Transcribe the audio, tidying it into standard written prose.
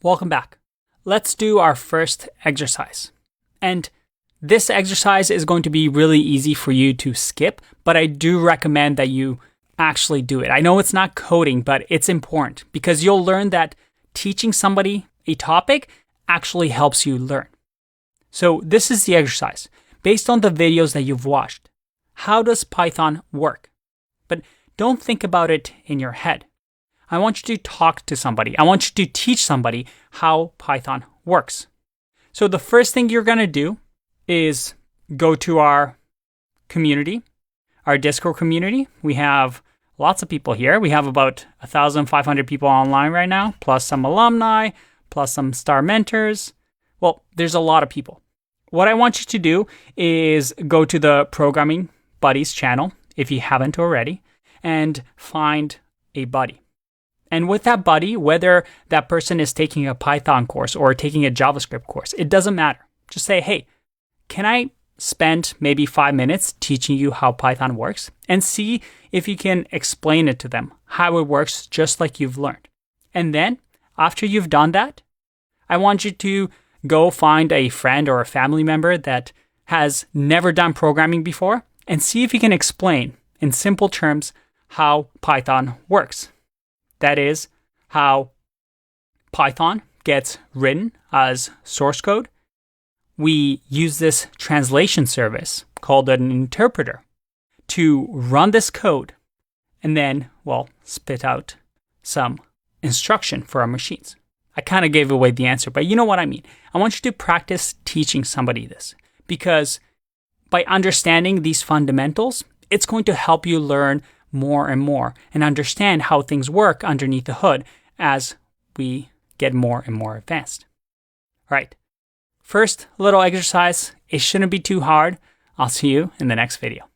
Welcome back. Let's do our first exercise. And this exercise is going to be really easy for you to skip, but I do recommend that you actually do it. I know it's not coding, but it's important because you'll learn that teaching somebody a topic actually helps you learn. So this is the exercise. Based on the videos that you've watched, how does Python work? But don't think about it in your head. I want you to talk to somebody. I want you to teach somebody how Python works. So the first thing you're going to do is go to our community, our Discord community. We have lots of people here. We have about 1,500 people online right now, plus some alumni, plus some star mentors. Well, there's a lot of people. What I want you to do is go to the Programming Buddies channel, if you haven't already, and find a buddy. And with that buddy, whether that person is taking a Python course or taking a JavaScript course, it doesn't matter. Just say, hey, can I spend maybe 5 minutes teaching you how Python works? And see if you can explain it to them, how it works just like you've learned. And then, after you've done that, I want you to go find a friend or a family member that has never done programming before and see if you can explain in simple terms how Python works. That is how Python gets written as source code. We use this translation service called an interpreter to run this code and then, spit out some instruction for our machines. I kind of gave away the answer, but you know what I mean. I want you to practice teaching somebody this because by understanding these fundamentals, it's going to help you learn more and more and understand how things work underneath the hood as we get more and more advanced. All right. First little exercise. It shouldn't be too hard. I'll see you in the next video.